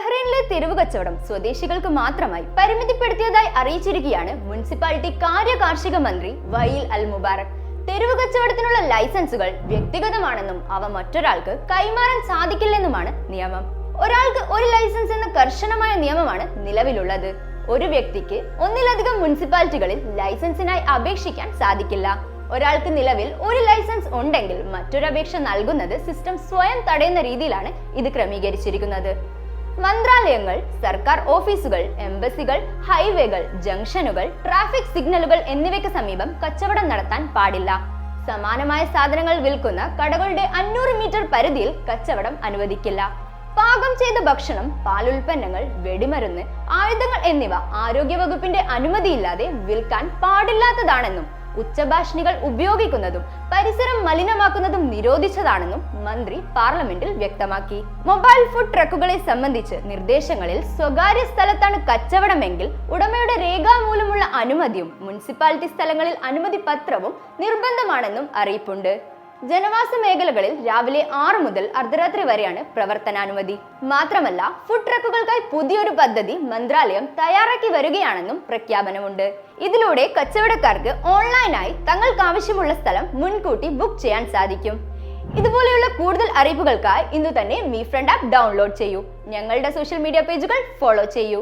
ബഹ്റൈനിലെ തെരുവ് കച്ചവടം സ്വദേശികൾക്ക് മാത്രമായി പരിമിതിപ്പെടുത്തിയതായി അറിയിച്ചിരിക്കുകയാണ് മുനിസിപ്പാലിറ്റി കാർഷിക മന്ത്രി വഹീൽ അൽ മുബാറക്. തെരുവ് കച്ചവടത്തിനുള്ള ലൈസൻസുകൾ വ്യക്തിഗതമാണെന്നും അവ മറ്റൊരാൾക്ക് കൈമാറാൻ സാധിക്കില്ലെന്നുമാണ് നിയമം. ഒരാൾക്ക് ഒരു ലൈസൻസ് എന്ന കർശനമായ നിയമമാണ് നിലവിലുള്ളത്. ഒരു വ്യക്തിക്ക് ഒന്നിലധികം മുനിസിപ്പാലിറ്റികളിൽ ലൈസൻസിനായി അപേക്ഷിക്കാൻ സാധിക്കില്ല. ഒരാൾക്ക് നിലവിൽ ഒരു ലൈസൻസ് ഉണ്ടെങ്കിൽ മറ്റൊരു അപേക്ഷ നൽകുന്നത് സിസ്റ്റം സ്വയം തടയുന്ന രീതിയിലാണ് ഇത് ക്രമീകരിച്ചിരിക്കുന്നത്. മന്ത്രാലയങ്ങൾ, സർക്കാർ ഓഫീസുകൾ, എംബസികൾ, ഹൈവേകൾ, ജംഗ്ഷനുകൾ, ട്രാഫിക് സിഗ്നലുകൾ എന്നിവയ്ക്ക് സമീപം കച്ചവടം നടത്താൻ പാടില്ല. സമാനമായ സാധനങ്ങൾ വിൽക്കുന്ന കടകളുടെ 500 മീറ്റർ പരിധിയിൽ കച്ചവടം അനുവദിക്കില്ല. പാകം ചെയ്ത ഭക്ഷണം, പാലുൽപ്പന്നങ്ങൾ, വെടിമരുന്ന്, ആയുധങ്ങൾ എന്നിവ ആരോഗ്യവകുപ്പിന്റെ അനുമതിയില്ലാതെ വിൽക്കാൻ പാടില്ലാത്തതാണെന്നും ഉച്ചഭാഷിണികൾ ഉപയോഗിക്കുന്നതും പരിസരം മലിനമാക്കുന്നതും നിരോധിച്ചതാണെന്നും മന്ത്രി പാർലമെന്റിൽ വ്യക്തമാക്കി. മൊബൈൽ ഫുഡ് ട്രക്കുകളെ സംബന്ധിച്ച് നിർദ്ദേശങ്ങളിൽ സ്വകാര്യ സ്ഥലത്താണ് കച്ചവടമെങ്കിൽ ഉടമയുടെ രേഖാമൂലമുള്ള അനുമതിയും മുനിസിപ്പാലിറ്റി സ്ഥലങ്ങളിൽ അനുമതി പത്രവും നിർബന്ധമാണെന്നും അറിയിപ്പുണ്ട്. ജനവാസ മേഖലകളിൽ രാവിലെ 6 മുതൽ അർദ്ധരാത്രി വരെയാണ് പ്രവർത്തനാനുമതി. മാത്രമല്ല, ഫുഡ് ട്രക്കുകൾക്കായി പുതിയൊരു പദ്ധതി മന്ത്രാലയം തയ്യാറാക്കി വരികയാണെന്നും പ്രഖ്യാപനമുണ്ട്. ഇതിലൂടെ കച്ചവടക്കാർക്ക് ഓൺലൈനായി തങ്ങൾക്ക് ആവശ്യമുള്ള സ്ഥലം മുൻകൂട്ടി ബുക്ക് ചെയ്യാൻ സാധിക്കും. ഇതുപോലെയുള്ള കൂടുതൽ അറിയിപ്പുകൾക്കായി ഇന്ന് തന്നെ മീ ഫ്രണ്ട് ആപ്പ് ഡൗൺലോഡ് ചെയ്യൂ. ഞങ്ങളുടെ സോഷ്യൽ മീഡിയ പേജുകൾ ഫോളോ ചെയ്യൂ.